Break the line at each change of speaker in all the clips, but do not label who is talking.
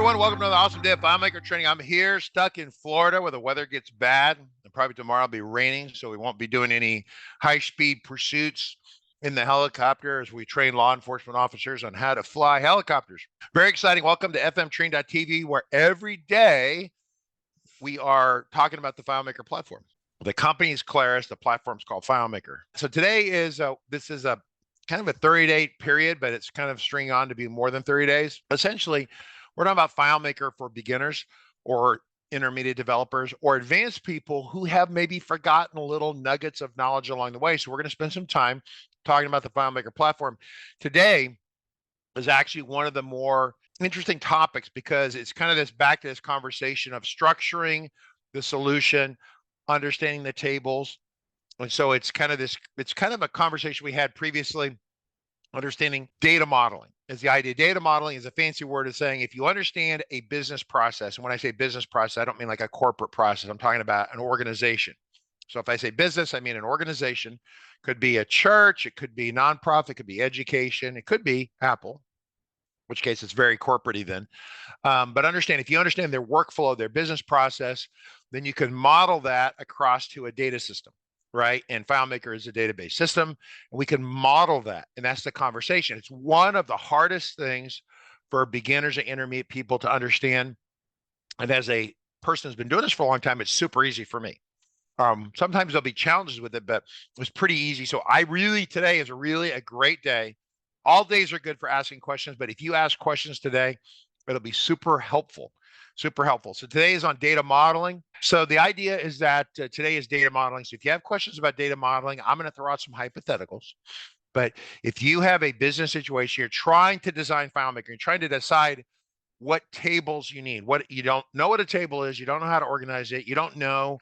everyone. Welcome to the awesome day of FileMaker training. I'm here stuck in Florida where the weather gets bad. And probably tomorrow will be raining, so we won't be doing any high-speed pursuits in the helicopter as we train law enforcement officers on how to fly helicopters. Very exciting. Welcome to fmtrain.tv, where every day we are talking about the FileMaker platform. The company is Claris. The platform is called FileMaker. So today is this is a kind of a 30-day period, but it's kind of stringing on to be more than 30 days. Essentially, we're talking about FileMaker for beginners or intermediate developers or advanced people who have maybe forgotten little nuggets of knowledge along the way. So we're going to spend some time talking about the FileMaker platform. Today is actually one of the more interesting topics because it's kind of this back to this conversation of structuring the solution, understanding the tables. And so it's kind of a conversation we had previously. Understanding data modeling is the idea. Data modeling is a fancy word of saying if you understand a business process, and when I say business process, I don't mean like a corporate process. I'm talking about an organization. So if I say business, I mean an organization. Could be a church, it could be nonprofit, it could be education, it could be Apple, in which case it's very corporate-y then. But understand, if you understand their workflow, their business process, then you can model that across to a data system. Right? And FileMaker is a database system, and we can model that. And that's the conversation. It's one of the hardest things for beginners and intermediate people to understand. And as a person who's been doing this for a long time, it's super easy for me. Sometimes there'll be challenges with it, but it was pretty easy. So today is really a great day. All days are good for asking questions, but if you ask questions today, it'll be super helpful. Super helpful. So today is on data modeling. So the idea is that today is data modeling. So if you have questions about data modeling, I'm going to throw out some hypotheticals. But if you have a business situation, you're trying to design FileMaker, you're trying to decide what tables you need. What you don't know what a table is, you don't know how to organize it, you don't know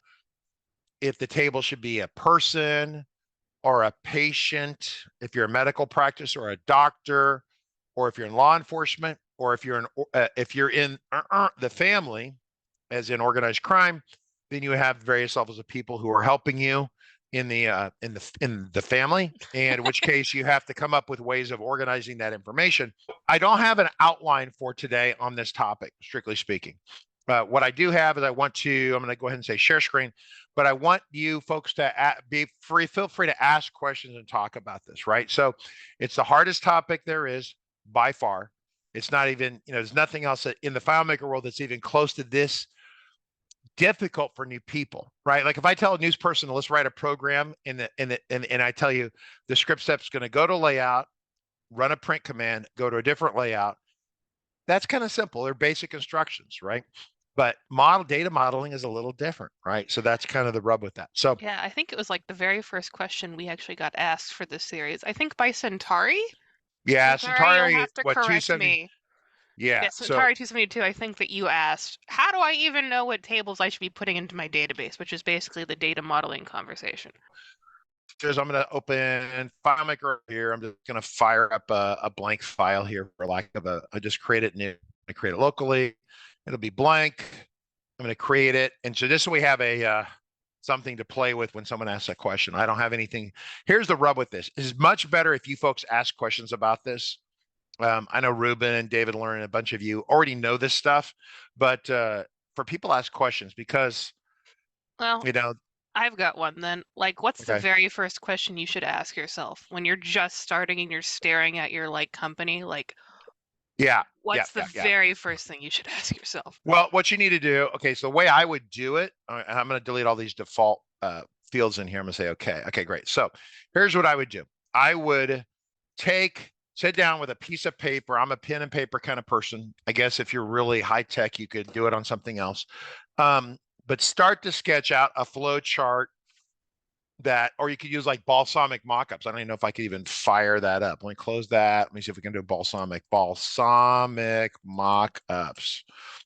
if the table should be a person or a patient, if you're a medical practice or a doctor, or if you're in law enforcement, or if you're in the family, as in organized crime, then you have various levels of people who are helping you in the family, and in which case you have to come up with ways of organizing that information. I don't have an outline for today on this topic, strictly speaking. What I do have is I'm going to go ahead and say share screen, but I want you folks to feel free to ask questions and talk about this, right? So it's the hardest topic there is by far. It's not even, there's nothing else in the FileMaker world that's even close to this difficult for new people, right? Like if I tell a news person, let's write a program and I tell you the script step's going to go to layout, run a print command, go to a different layout. That's kind of simple. They're basic instructions, right? But data modeling is a little different, right? So that's kind of the rub with that. So
yeah, I think it was like the very first question we actually got asked for this series. I think by Centauri.
Yeah,
Centauri, you'll have to correct
270.
me.
Yeah,
Centauri 272, I think that you asked, how do I even know what tables I should be putting into my database, which is basically the data modeling conversation.
I'm going to open FileMaker here. I'm just going to fire up a blank file here for lack of I just create it new. I create it locally. It'll be blank. I'm going to create it. And so this way we have something to play with when someone asks a question. I don't have anything. Here's the rub with this. It's much better if you folks ask questions about this. I know Ruben and David Learn and a bunch of you already know this stuff, but for people to ask questions because,
well, I've got one then. Like, what's the very first question you should ask yourself when you're just starting and you're staring at your company? What's the very first thing you should ask yourself?
Well, what you need to do, so the way I would do it, I'm going to delete all these default fields in here. I'm going to say, okay, great. So here's what I would do. I would sit down with a piece of paper. I'm a pen and paper kind of person. I guess if you're really high tech, you could do it on something else. But start to sketch out a flow chart or you could use like balsamic mockups. I don't even know if I could even fire that up. Let me close that. Let me see if we can do balsamic mockups.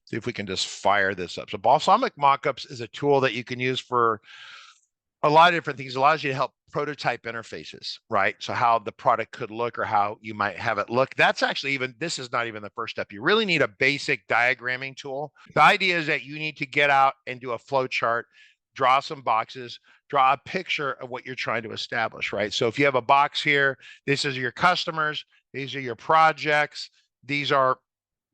See if we can just fire this up. So balsamic mockups is a tool that you can use for a lot of different things. It allows you to help prototype interfaces, right? So how the product could look or how you might have it look. That's actually this is not even the first step. You really need a basic diagramming tool. The idea is that you need to get out and do a flow chart, draw some boxes, draw a picture of what you're trying to establish, right? So if you have a box here, this is your customers, these are your projects, these are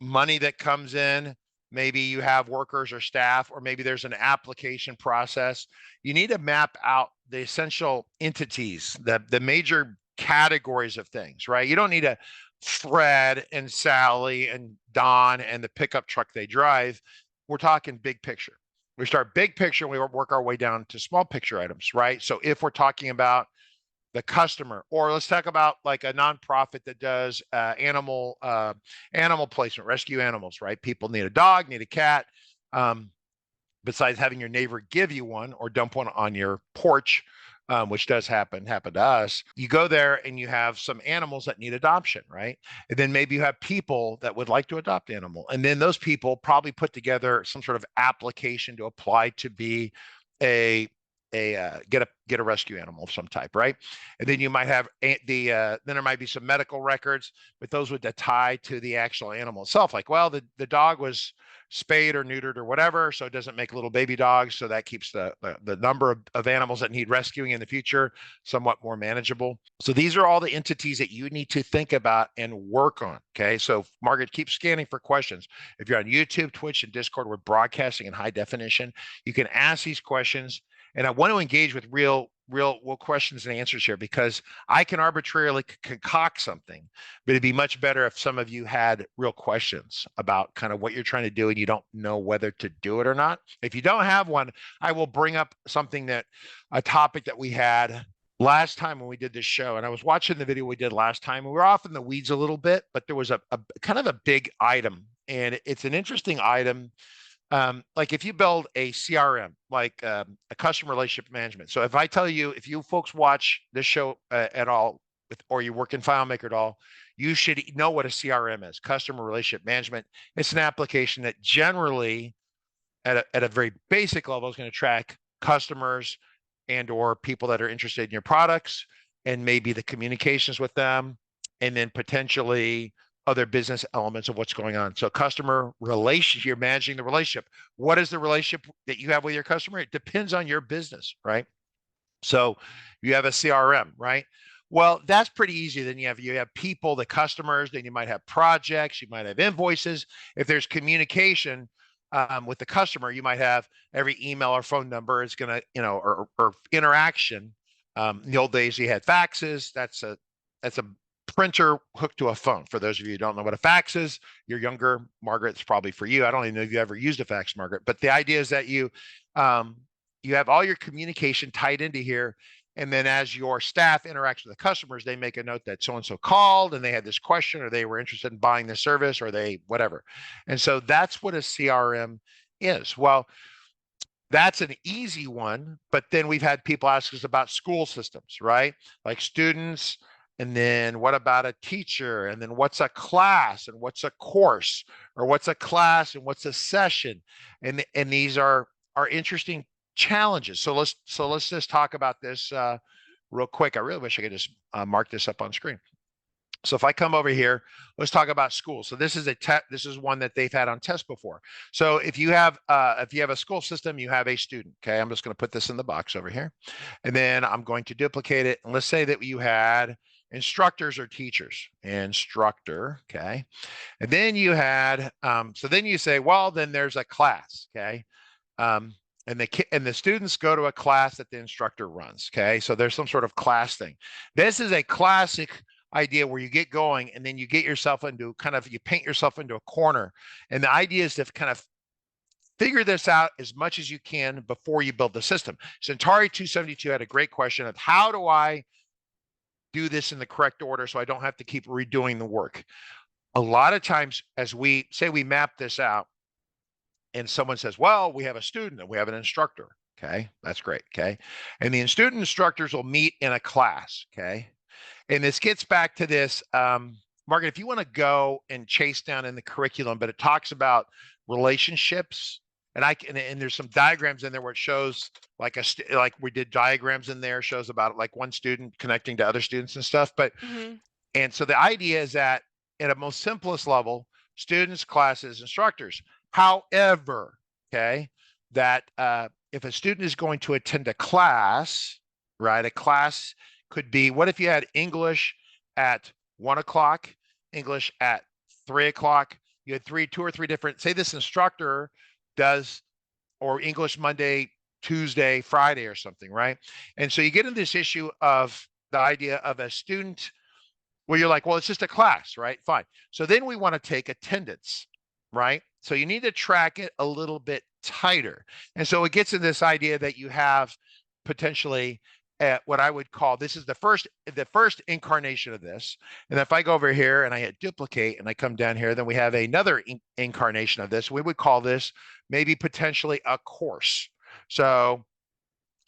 money that comes in. Maybe you have workers or staff, or maybe there's an application process. You need to map out the essential entities, the major categories of things, right? You don't need a Fred and Sally and Don and the pickup truck they drive. We're talking big picture. We start big picture and we work our way down to small picture items, right? So if we're talking about the customer, or let's talk about like a nonprofit that does animal placement, rescue animals, right? People need a dog, need a cat. Besides having your neighbor give you one or dump one on your porch, which does happen to us, you go there and you have some animals that need adoption, right? And then maybe you have people that would like to adopt animal, and then those people probably put together some sort of application to apply to be get a rescue animal of some type, right? And then you might have then there might be some medical records, but those would tie to the actual animal itself. Like, well, the dog was spayed or neutered or whatever, so it doesn't make little baby dogs, so that keeps the number of animals that need rescuing in the future somewhat more manageable. So these are all the entities that you need to think about and work on. Okay, so Margaret, keep scanning for questions. If you're on YouTube, Twitch, and Discord, we're broadcasting in high definition. You can ask these questions, and I want to engage with real questions and answers here, because I can arbitrarily concoct something, but it'd be much better if some of you had real questions about kind of what you're trying to do and you don't know whether to do it or not. If you don't have one, I will bring up a topic that we had last time when we did this show. And I was watching the video we did last time, and we were off in the weeds a little bit, but there was a kind of a big item, and it's an interesting item. Like if you build a CRM, like a customer relationship management. So if I tell you, if you folks watch this show at all, or you work in FileMaker at all, you should know what a CRM is, customer relationship management. It's an application that generally at a very basic level is going to track customers and or people that are interested in your products, and maybe the communications with them, and then potentially other business elements of what's going on. So customer relationship, you're managing the relationship. What is the relationship that you have with your customer? It depends on your business, right? So you have a CRM, right? Well, that's pretty easy. Then you have people, the customers, then you might have projects, you might have invoices. If there's communication with the customer, you might have every email or phone number is going to, or interaction. In the old days, you had faxes. That's a printer hooked to a phone. For those of you who don't know what a fax is, you're younger, Margaret, it's probably for you. I don't even know if you ever used a fax, Margaret, but the idea is that you have all your communication tied into here. And then as your staff interacts with the customers, they make a note that so-and-so called and they had this question, or they were interested in buying this service, or they whatever. And so that's what a CRM is. Well, that's an easy one, but then we've had people ask us about school systems, right? Like students, and then what about a teacher? And then what's a class, and what's a course, or what's a class and what's a session? And these are interesting challenges. So let's just talk about this real quick. I really wish I could just mark this up on screen. So if I come over here, let's talk about school. So this is this is one that they've had on test before. So if you have a school system, you have a student. Okay, I'm just going to put this in the box over here, and then I'm going to duplicate it. And let's say that you had instructors or teachers, instructor. Okay, and then you had so then you say, well, then there's a class. Okay. And the students go to a class that the instructor runs. Okay, so there's some sort of class thing. This is a classic idea where you get going and then you get yourself into you paint yourself into a corner. And the idea is to kind of figure this out as much as you can before you build the system. Centauri 272 had a great question of, how do I do this in the correct order so I don't have to keep redoing the work? A lot of times, as we say, we map this out, and someone says, well, we have a student and we have an instructor. Okay, that's great. Okay, and the student instructors will meet in a class. Okay, and this gets back to this, Margaret, if you want to go and chase down in the curriculum, but it talks about relationships, and there's some diagrams in there where it shows like we did diagrams in there, shows about like one student connecting to other students and stuff. But and so the idea is that at a most simplest level, students, classes, instructors. However, okay, that if a student is going to attend a class, right, a class could be, what if you had English at 1 o'clock, English at 3 o'clock, you had two or three different, say this instructor does, or English Monday, Tuesday, Friday or something, right? And so you get into this issue of the idea of a student where you're like, well, it's just a class, right? Fine. So then we want to take attendance, right? So you need to track it a little bit tighter. And so it gets in this idea that you have potentially what I would call, this is the first incarnation of this. And if I go over here and I hit duplicate and I come down here, then we have another incarnation of this. We would call this maybe potentially a course. So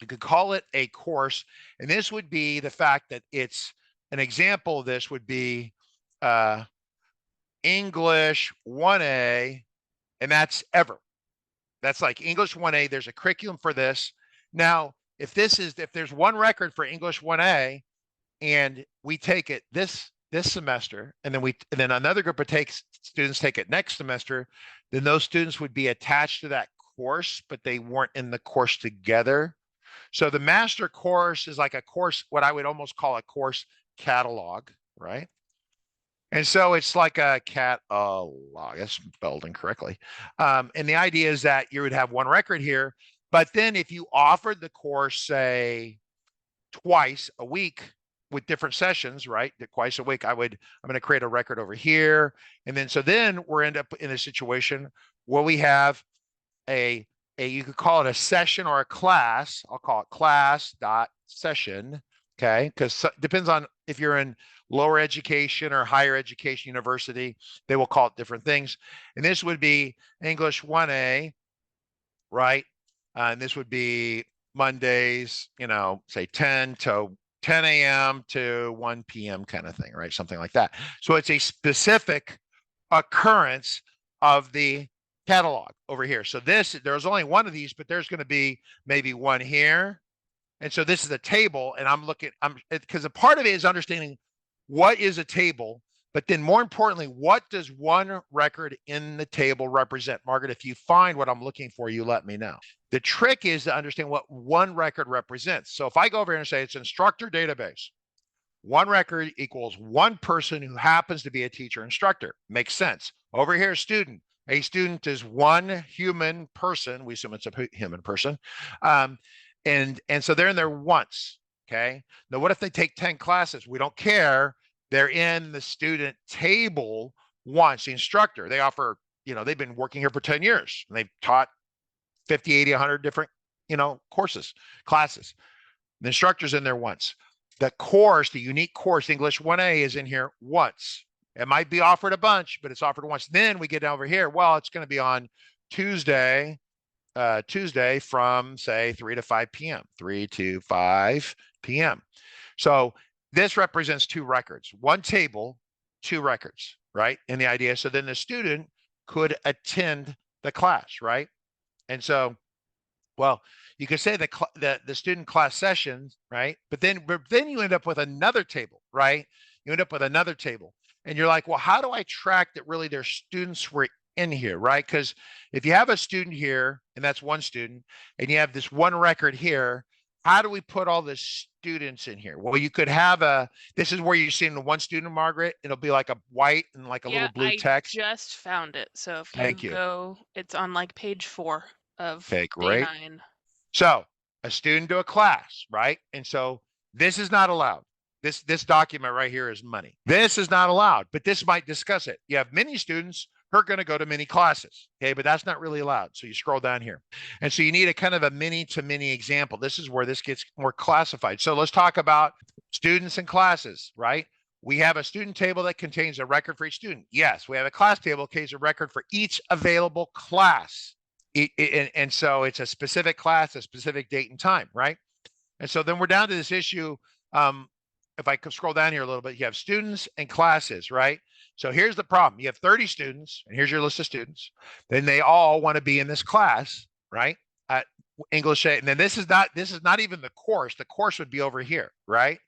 you could call it a course. And this would be the fact that it's an example of this would be English 1A, and that's ever. That's like English 1A. There's a curriculum for this. Now, if there's one record for English 1A, and we take it this semester, and then another group of students take it next semester, then those students would be attached to that course, but they weren't in the course together. So the master course is like a course, what I would almost call a course catalog, right? And so it's like a catalog, that's spelled incorrectly. And the idea is that you would have one record here, but then if you offered the course, say, twice a week with different sessions, right? Twice a week, I'm going to create a record over here. And then, so then we're end up in a situation where we have you could call it a session or a class. I'll call it class.session. Okay. Because it depends on if you're in lower education or higher education university, they will call it different things. And this would be English 1A, right? And this would be Mondays, say 10 a.m. to 1 p.m. kind of thing, right? Something like that. So it's a specific occurrence of the catalog over here. So there's only one of these, but there's going to be maybe one here. And so this is a table, and because a part of it is understanding what is a table, but then more importantly, what does one record in the table represent? Margaret, if you find what I'm looking for, you let me know. The trick is to understand what one record represents. So if I go over here and say it's instructor database, one record equals one person who happens to be a teacher instructor. Makes sense. Over here, student. A student is one human person. We assume it's a human person. And so they're in there once, okay? Now, what if they take 10 classes? We don't care. They're in the student table once. The instructor, they offer, they've been working here for 10 years, and they've taught 50, 80, 100 different, classes. The instructor's in there once. The course, the unique course, English 1A, is in here once. It might be offered a bunch, but it's offered once. Then we get over here. Well, it's going to be on Tuesday from, say, 3 to 5 p.m., 3 to 5 p.m. So this represents two records, one table, two records, right? And the idea, so then the student could attend the class, right? And so, well, you could say the student class sessions, right? But then you end up with another table, right? You end up with another table. And you're like, well, how do I track that really their students were in here, right? Because if you have a student here, and that's one student, and you have this one record here, how do we put all the students in here? Well, you could have this is where you're seeing the one student, Margaret. It'll be like a white and like a little blue text.
I just found it. So if you go, it's on like page 4 of
day 9. So a student to a class, right? And so this is not allowed. This document right here is money. This is not allowed, but this might discuss it. You have many students who are going to go to many classes, okay, but that's not really allowed. So you scroll down here. And so you need a kind of a many-to-many example. This is where this gets more classified. So let's talk about students and classes, right? We have a student table that contains a record for each student. Yes, we have a class table that contains a record for each available class. And so it's a specific class, a specific date and time, right? And so then we're down to this issue. If I could scroll down here a little bit, you have students and classes, right? So here's the problem. You have 30 students, and here's your list of students. Then they all want to be in this class, right? At English. And then this is not even the course. The course would be over here, right?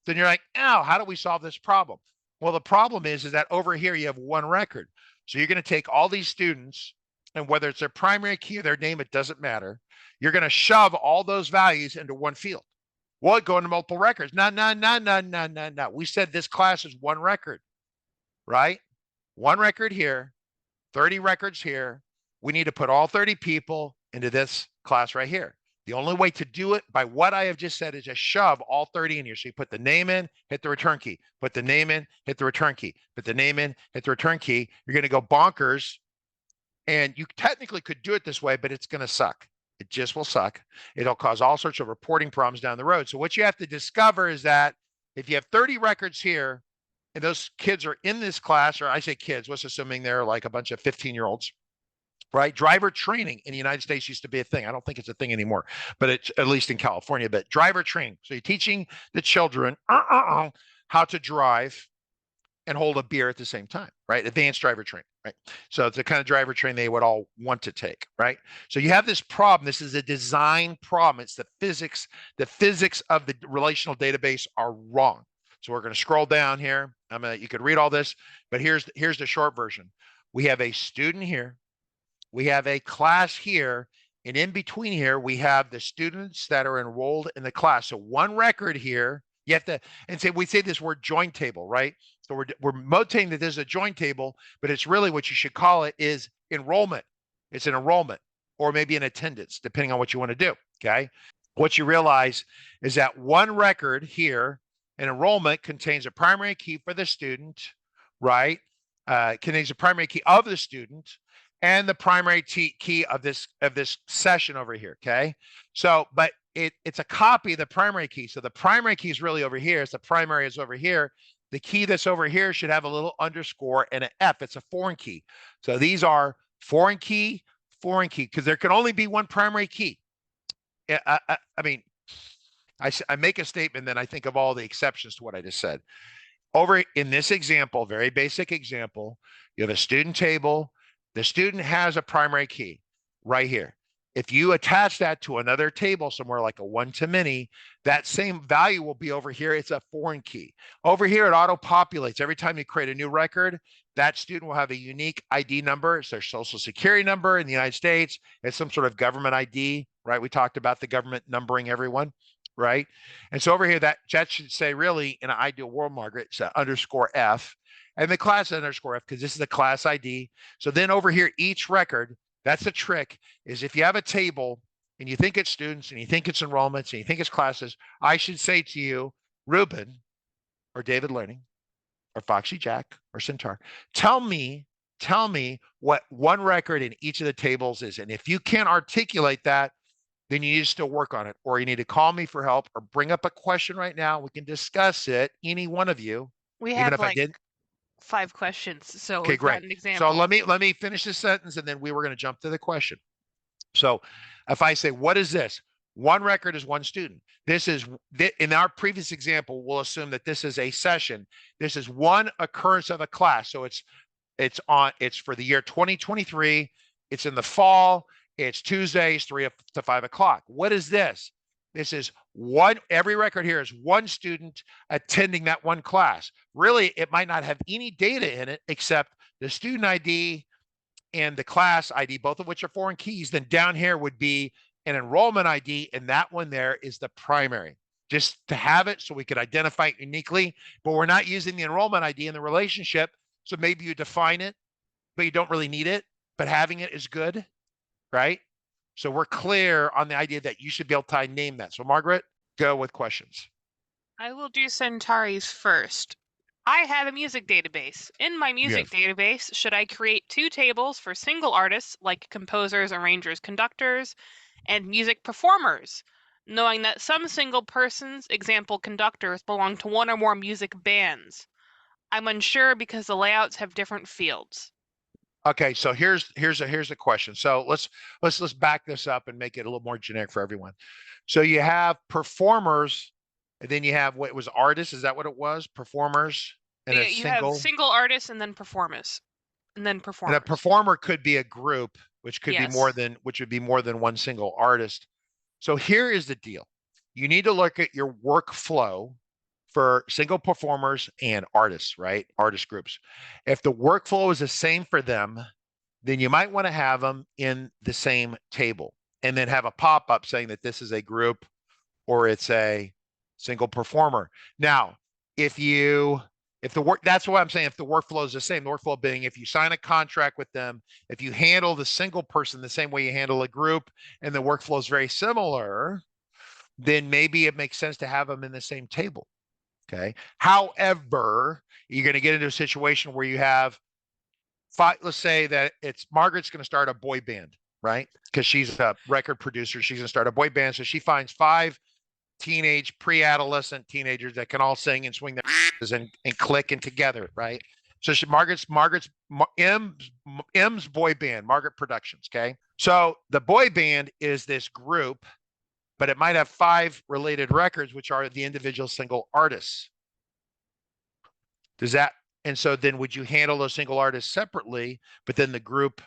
Then you're like, oh, how do we solve this problem? Well, the problem is that over here you have one record. So you're going to take all these students, and whether it's their primary key or their name, it doesn't matter. You're going to shove all those values into one field. Well, go into multiple records. No. We said this class is one record, right? One record here, 30 records here. We need to put all 30 people into this class right here. The only way to do it by what I have just said is just shove all 30 in here. So you put the name in, hit the return key, put the name in, hit the return key, put the name in, hit the return key. You're going to go bonkers. And you technically could do it this way, but it's going to suck. It just will suck. It'll cause all sorts of reporting problems down the road. So what you have to discover is that if you have 30 records here, and those kids are in this class, or I say kids, let's assuming they're like a bunch of 15-year-olds, right? Driver training in the United States used to be a thing. I don't think it's a thing anymore, but it's at least in California, but driver training. So you're teaching the children how to drive and hold a beer at the same time, right? Advanced driver training, right? So it's the kind of driver training they would all want to take, right? So you have this problem. This is a design problem. It's the physics of the relational database are wrong. So we're going to scroll down here. You could read all this, but here's the short version. We have a student here. We have a class here. And in between here, we have the students that are enrolled in the class. So one record here, you have to, and say, we say this word join table, right? So we're notating that this is a join table, but it's really what you should call it is enrollment. It's an enrollment or maybe an attendance, depending on what you want to do, okay? What you realize is that one record here, an enrollment contains a primary key for the student, right? Contains a primary key of the student and the primary key of this session over here, okay? So, but it's a copy of the primary key. So the primary key is really over here. So the primary is over here. The key that's over here should have a little underscore and an F. It's a foreign key. So these are foreign key, because there can only be one primary key. I mean, I make a statement, then I think of all the exceptions to what I just said. Over in this example, very basic example, you have a student table. The student has a primary key right here. If you attach that to another table somewhere like a one-to-many, that same value will be over here. It's a foreign key. Over here, it auto-populates. Every time you create a new record, that student will have a unique ID number. It's their social security number in the United States. It's some sort of government ID, right? We talked about the government numbering everyone, right? And so over here, that should say really, in an ideal world, Margaret, it's underscore F. And the class underscore F, because this is a class ID. So then over here, each record, that's the trick, is if you have a table and you think it's students and you think it's enrollments and you think it's classes, I should say to you, Ruben or David Learning or Foxy Jack or Centaur, tell me what one record in each of the tables is. And if you can't articulate that, then you need to still work on it, or you need to call me for help or bring up a question right now. We can discuss it, any one of you.
We have like 5 questions, so
okay, great.
An example.
So let me finish this sentence, and then we were going to jump to the question. So if I say, what is this? One record is one student. This is, in our previous example, we'll assume that this is a session. This is one occurrence of a class. So it's for the year 2023. It's in the fall. It's Tuesdays, 3 to 5 o'clock. What is this? This is every record here is one student attending that one class. Really, it might not have any data in it except the student ID and the class ID, both of which are foreign keys. Then down here would be an enrollment ID, and that one there is the primary. Just to have it so we could identify it uniquely, but we're not using the enrollment ID in the relationship. So maybe you define it, but you don't really need it, but having it is good, right? So we're clear on the idea that you should be able to name that. So Margaret, go with questions.
I will do Centauri's first. I have a music database. In my music database, should I create 2 tables for single artists like composers, arrangers, conductors, and music performers, knowing that some single persons, example conductors, belong to one or more music bands? I'm unsure because the layouts have different fields.
Okay, so here's a question. So let's back this up and make it a little more generic for everyone. So you have performers, and then you have what was artists. Is that what it was? Performers and
you have single artists and then performers, and then performers.
And a performer could be a group, which could be which would be more than one single artist. So here is the deal: you need to look at your workflow for single performers and artists, right? Artist groups. If the workflow is the same for them, then you might want to have them in the same table and then have a pop-up saying that this is a group or it's a single performer. Now, if That's what I'm saying. If the workflow is the same, the workflow being if you sign a contract with them, if you handle the single person the same way you handle a group, and the workflow is very similar, then maybe it makes sense to have them in the same table. Okay. However, you're going to get into a situation where you have five, let's say that it's Margaret's going to start a boy band, right? Because she's a record producer. She's going to start a boy band. So she finds 5 teenage, pre-adolescent teenagers that can all sing and swing their and click and together, right? So M's boy band, Margaret Productions. Okay. So the boy band is this group, but it might have 5 related records, which are the individual single artists. And so then would you handle those single artists separately, but then the group,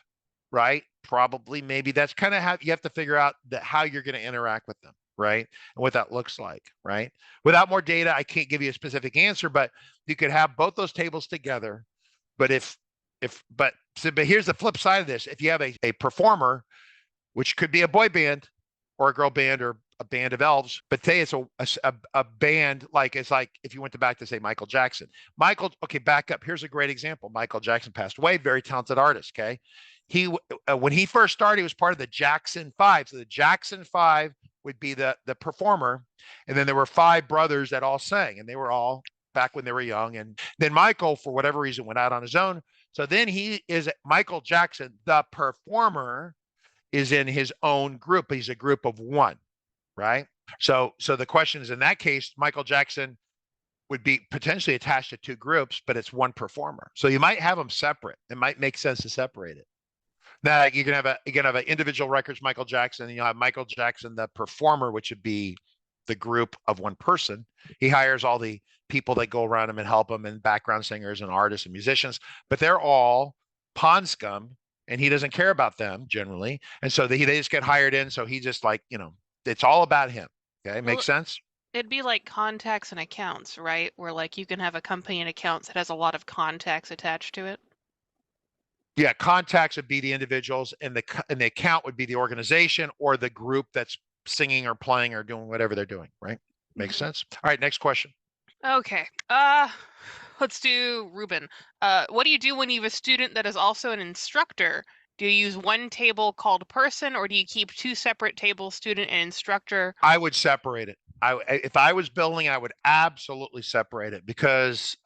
right? Probably, maybe that's kind of how you have to figure out how you're going to interact with them, right? And what that looks like, right? Without more data, I can't give you a specific answer, but you could have both those tables together. But but here's the flip side of this. If you have a performer, which could be a boy band or a girl band or a band of elves, but say it's a band, like it's like if you went back to say Michael Jackson. Okay, back up. Here's a great example. Michael Jackson passed away, very talented artist, okay? When he first started, he was part of the Jackson 5. So the Jackson 5 would be the performer, and then there were 5 brothers that all sang, and they were all back when they were young. And then Michael, for whatever reason, went out on his own. So then Michael Jackson, the performer, is in his own group. He's a group of 1, right? So the question is, in that case, Michael Jackson would be potentially attached to 2 groups, but it's 1 performer. So you might have them separate. It might make sense to separate it. Now you can have an individual records Michael Jackson, and you'll have Michael Jackson, the performer, which would be the group of 1 person. He hires all the people that go around him and help him, and background singers and artists and musicians, but they're all pond scum, and he doesn't care about them generally. And so they just get hired in. So he just it's all about him. Okay. Makes sense?
It'd be like contacts and accounts, right? Where like you can have a company and accounts that has a lot of contacts attached to it.
Yeah. Contacts would be the individuals, and the account would be the organization or the group that's singing or playing or doing whatever they're doing. Right. Makes sense. All right. Next question.
Okay. Let's do Ruben. What do you do when you have a student that is also an instructor? Do you use one table called person, or do you keep 2 separate tables, student and instructor?
I would separate it. If I was building, I would absolutely separate it, because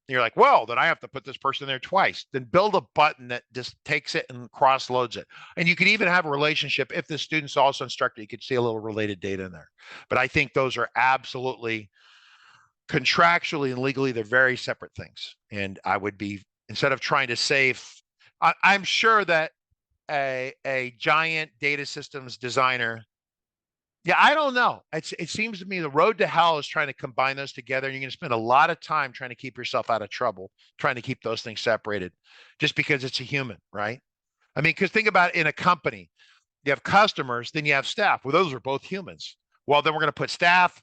you're like, well, then I have to put this person there twice. Then build a button that just takes it and cross loads it. And you could even have a relationship. If the student's also instructor, you could see a little related data in there. But I think those are absolutely contractually and legally, they're very separate things. And I would be, instead of trying to save, I'm sure that a giant data systems designer, I don't know. It seems to me the road to hell is trying to combine those together. And you're going to spend a lot of time trying to keep yourself out of trouble, trying to keep those things separated, just because it's a human, right? I mean, because think about it, in a company, you have customers, then you have staff. Well, those are both humans. Well, then we're going to put staff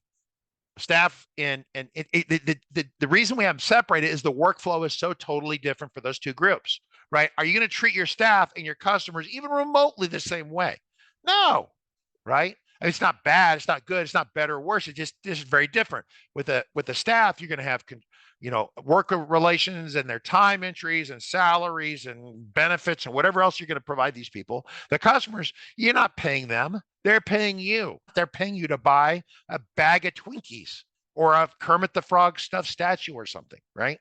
in, and the reason we have them separated is the workflow is so totally different for those 2 groups, right? Are you going to treat your staff and your customers even remotely the same way? No, right? I mean, it's not bad, it's not good, it's not better or worse. This is very different. With the staff, you're going to have worker relations and their time entries and salaries and benefits and whatever else you're going to provide these people. The customers, you're not paying them. They're paying you. They're paying you to buy a bag of Twinkies or a Kermit the Frog stuffed statue or something, right?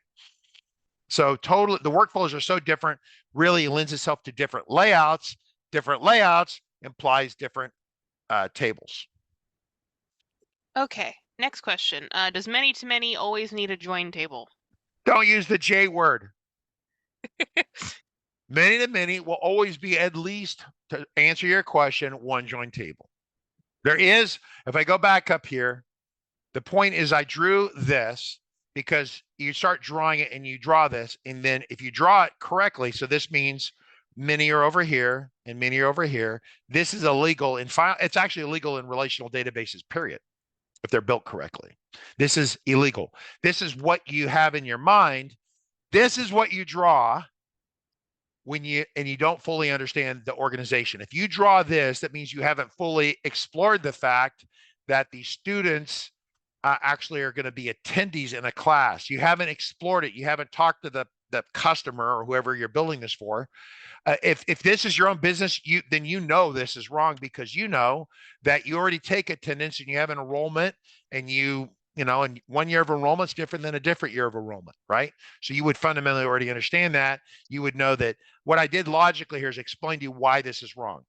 So totally, the workflows are so different, really lends itself to different layouts. Different layouts implies different tables.
Okay, next question. Does many-to-many always need a join table?
Don't use the J word. Many-to-many will always be, at least, to answer your question, 1 join table. There is, if I go back up here, the point is I drew this because you start drawing it and you draw this, and then if you draw it correctly, so this means many are over here and many are over here. This is illegal in it's actually illegal in relational databases, period, if they're built correctly. This is illegal. This is what you have in your mind. This is what you draw when you don't fully understand the organization. If you draw this, that means you haven't fully explored the fact that the students actually are going to be attendees in a class. You haven't explored it. You haven't talked to the customer or whoever you're building this for. If this is your own business, then you know this is wrong, because you know that you already take attendance and you have an enrollment, and and 1 year of enrollment is different than a different year of enrollment, right? So you would fundamentally already understand that. You would know that what I did logically here is explain to you why this is wrong.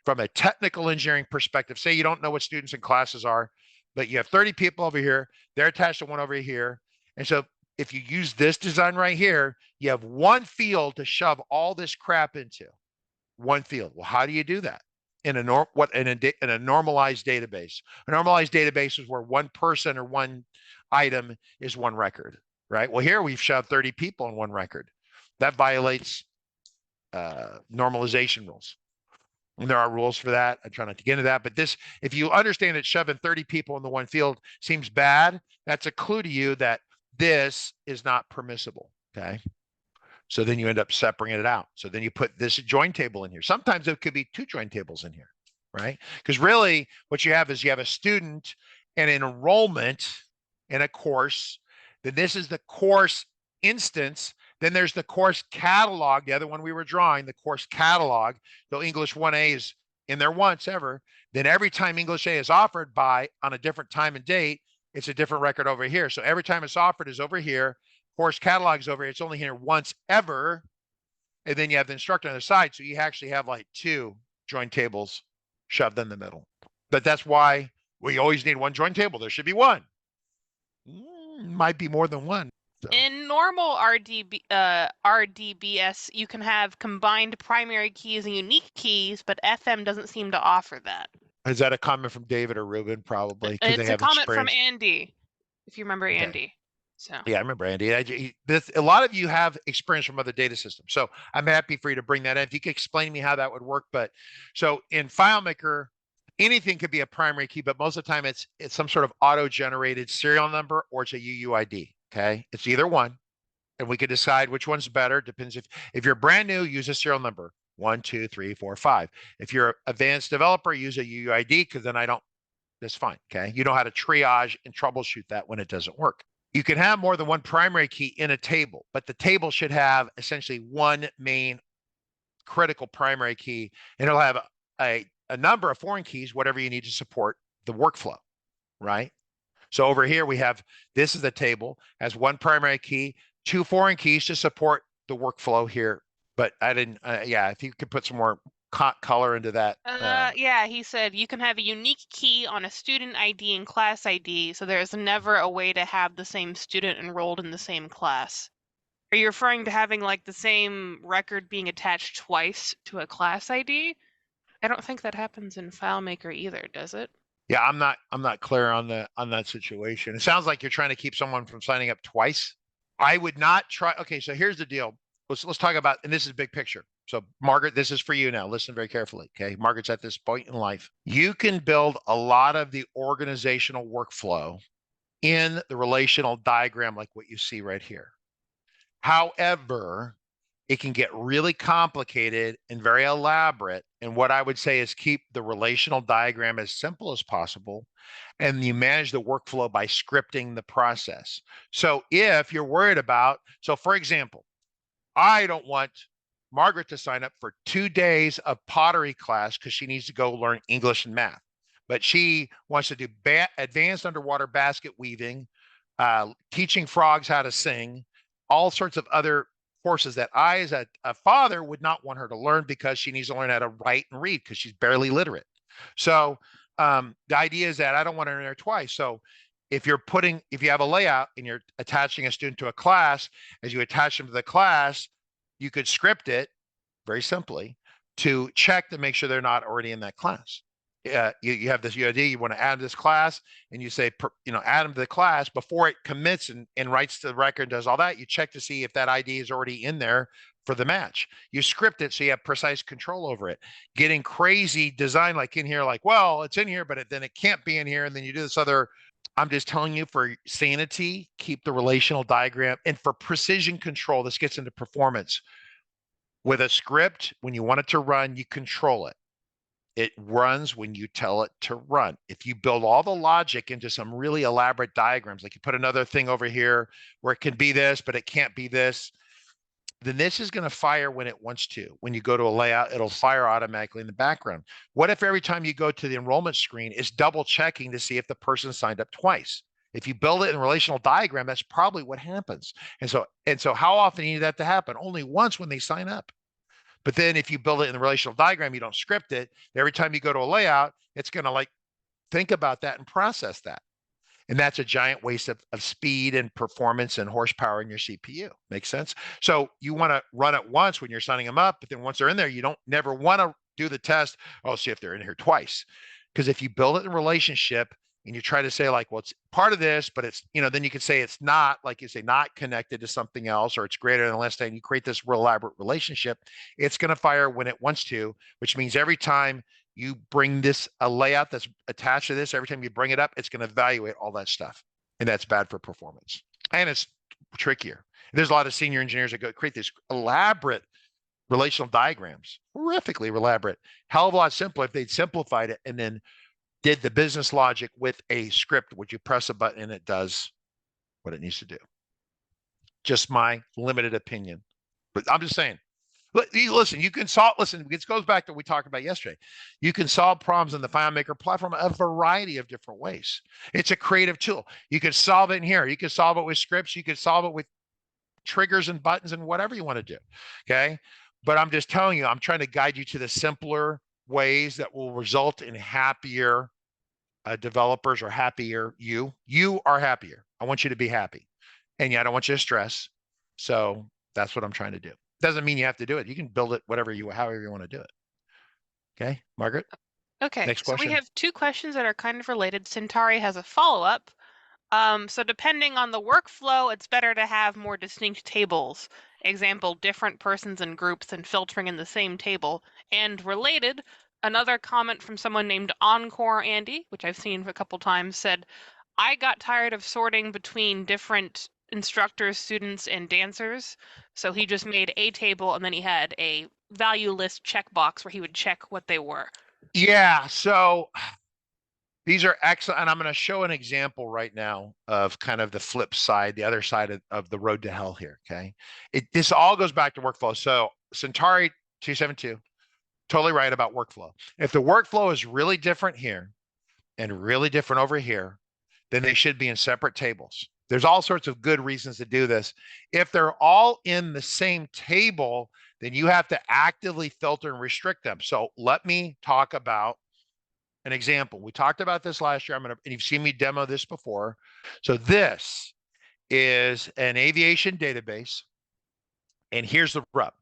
From a technical engineering perspective, say you don't know what students and classes are, but you have 30 people over here, they're attached to one over here. And so if you use this design right here, you have one field to shove all this crap into. One field. Well, how do you do that? In a normalized database. A normalized database is where one person or one item is one record, right? Well, here we've shoved 30 people in one record. That violates normalization rules. And there are rules for that. I try not to get into that. But this, if you understand that shoving 30 people in the one field seems bad, that's a clue to you that this is not permissible, okay? So then you end up separating it out. So then you put this join table in here. Sometimes it could be 2 join tables in here, right? Because really what you have is you have a student and an enrollment in a course. Then this is the course instance. Then there's the course catalog, the other one we were drawing, the course catalog. So English 1A is in there once ever. Then every time English A is offered on a different time and date, it's a different record over here. So every time it's offered is over here. Course catalog is over here. It's only here once ever. And then you have the instructor on the side. So you actually have like 2 join tables shoved in the middle. But that's why we always need one join table. There should be one. Might be more than one. So.
In normal RDBS, you can have combined primary keys and unique keys, but FM doesn't seem to offer that.
Is that a comment from David or Ruben? Probably.
It's a comment from Andy, if you remember Andy. So.
Yeah, I remember Andy. A lot of you have experience from other data systems, so I'm happy for you to bring that in. If you could explain to me how that would work. But so in FileMaker, anything could be a primary key, but most of the time it's some sort of auto-generated serial number or it's a UUID. Okay, it's either one, and we could decide which one's better. Depends if you're brand new, use a serial number 1, 2, 3, 4, 5. If you're an advanced developer, use a UUID, because then that's fine. Okay, you know how to triage and troubleshoot that when it doesn't work. You can have more than one primary key in a table, but the table should have essentially one main critical primary key, and it'll have a number of foreign keys, whatever you need to support the workflow, right? So over here we have, this is the table, has one primary key, 2 foreign keys to support the workflow here. But I didn't, if you could put some more color into that.
Yeah, he said you can have a unique key on a student ID and class ID, so there's never a way to have the same student enrolled in the same class. Are you referring to having like the same record being attached twice to a class ID? I don't think that happens in FileMaker either, does it?
Yeah, I'm not clear on that situation. It sounds like you're trying to keep someone from signing up twice. I would not try. Okay, so here's the deal. Let's talk about, and this is big picture. So Margaret, this is for you now. Listen very carefully. Okay, Margaret's at this point in life. You can build a lot of the organizational workflow in the relational diagram like what you see right here. However, it can get really complicated and very elaborate. And what I would say is keep the relational diagram as simple as possible. And you manage the workflow by scripting the process. So if you're worried about, so for example, I don't want Margaret to sign up for 2 days of pottery class because she needs to go learn English and math. But she wants to do advanced underwater basket weaving, teaching frogs how to sing, all sorts of other courses that I, as a father, would not want her to learn because she needs to learn how to write and read because she's barely literate. So the idea is that I don't want her in there twice. So if you have a layout and you're attaching a student to a class, as you attach them to the class, you could script it very simply to check to make sure they're not already in that class. You have this UID, you want to add this class, and you say, add them to the class before it commits and writes to the record, does all that. You check to see if that ID is already in there for the match. You script it so you have precise control over it. Getting crazy design like in here, like, well, it's in here, but then it can't be in here. And then you do this other, I'm just telling you for sanity, keep the relational diagram. And for precision control, this gets into performance. With a script, when you want it to run, you control it. It runs when you tell it to run. If you build all the logic into some really elaborate diagrams, like you put another thing over here where it can be this, but it can't be this, then this is going to fire when it wants to. When you go to a layout, it'll fire automatically in the background. What if every time you go to the enrollment screen, it's double checking to see if the person signed up twice? If you build it in a relational diagram, that's probably what happens. And so how often do you need that to happen? Only once when they sign up. But then if you build it in the relational diagram, you don't script it. Every time you go to a layout, it's going to like think about that and process that. And that's a giant waste of speed and performance and horsepower in your CPU. Makes sense? So you want to run it once when you're signing them up, but then once they're in there, you don't never want to do the test. Oh, see if they're in here twice. Because if you build it in relationship and you try to say like, well, it's part of this, but it's, then you could say it's not, like you say, not connected to something else, or it's greater than less than, you create this real elaborate relationship. It's going to fire when it wants to, which means every time you bring this, a layout that's attached to this, every time you bring it up, it's going to evaluate all that stuff. And that's bad for performance. And it's trickier. There's a lot of senior engineers that go create these elaborate relational diagrams, horrifically elaborate. Hell of a lot simpler if they'd simplified it and then did the business logic with a script. Would you press a button and it does what it needs to do? Just my limited opinion. But I'm just saying, listen, you can solve, this goes back to what we talked about yesterday. You can solve problems in the FileMaker platform a variety of different ways. It's a creative tool. You can solve it in here. You can solve it with scripts. You can solve it with triggers and buttons and whatever you want to do. Okay. But I'm just telling you, I'm trying to guide you to the simpler ways that will result in happier developers, or happier you. You are happier. I want you to be happy. And yeah, I don't want you to stress. So that's what I'm trying to do. Doesn't mean you have to do it. You can build it however you want to do it. Okay, Margaret?
Okay,
next
so
question.
We have two questions that are kind of related. Centauri has a follow-up. So depending on the workflow, it's better to have more distinct tables. Example, different persons and groups and filtering in the same table. And related, another comment from someone named Encore Andy, which I've seen a couple times, said, I got tired of sorting between different instructors, students, and dancers. So he just made a table and then he had a value list checkbox where he would check what they were.
Yeah, so these are excellent. And I'm going to show an example right now of kind of the flip side, the other side of the road to hell here. Okay. This all goes back to workflow. So Centauri 272, totally right about workflow. If the workflow is really different here and really different over here, then they should be in separate tables. There's all sorts of good reasons to do this. If they're all in the same table, then you have to actively filter and restrict them. So let me talk about an example. We talked about this last year. And you've seen me demo this before. So this is an aviation database. And here's the rub.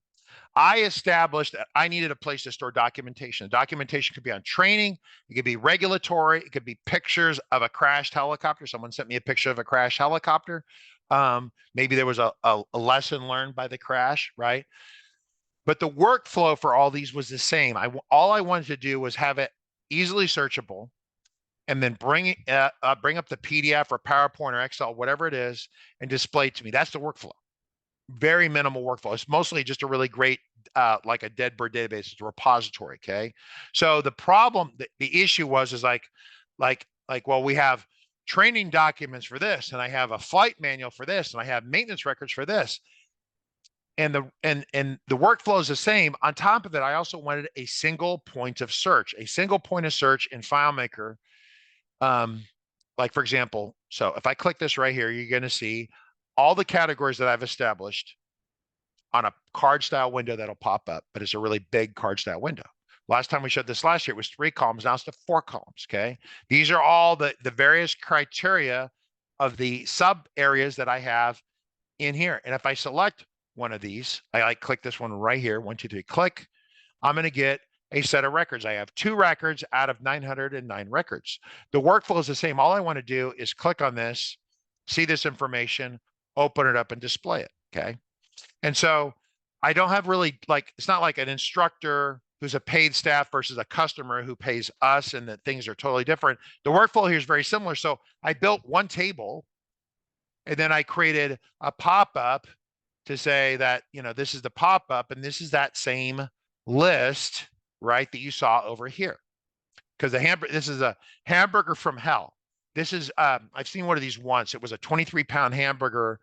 I established that I needed a place to store documentation. Documentation could be on training. It could be regulatory. It could be pictures of a crashed helicopter. Someone sent me a picture of a crashed helicopter. Maybe there was a lesson learned by the crash, right? But the workflow for all these was the same. All I wanted to do was have it easily searchable, and then bring up the PDF or PowerPoint or Excel, whatever it is, and display it to me. That's the workflow. Very minimal workflow. It's mostly just a really great, like a dead bird database. It's a repository. Okay. So the problem, the issue was like, well, we have training documents for this, and I have a flight manual for this, and I have maintenance records for this. And the workflow is the same. On top of it, I also wanted a single point of search, in FileMaker. Like for example, so if I click this right here, you're going to see all the categories that I've established on a card style window that'll pop up, but it's a really big card style window. Last time we showed this last year, it was 3 columns. Now it's to 4 columns. Okay. These are all the various criteria of the sub areas that I have in here. And if I select one of these, I click this one right here, 1, 2, 3, click, I'm going to get a set of records. I have 2 records out of 909 records. The workflow is the same. All I want to do is click on this, see this information, open it up and display it. Okay. And so I don't have really it's not like an instructor who's a paid staff versus a customer who pays us, and that things are totally different. The workflow here is very similar. So I built one table, and then I created a pop-up to say that, this is the pop-up and this is that same list, right, that you saw over here. because this is a hamburger from hell. This is, I've seen one of these once. It was a 23-pound hamburger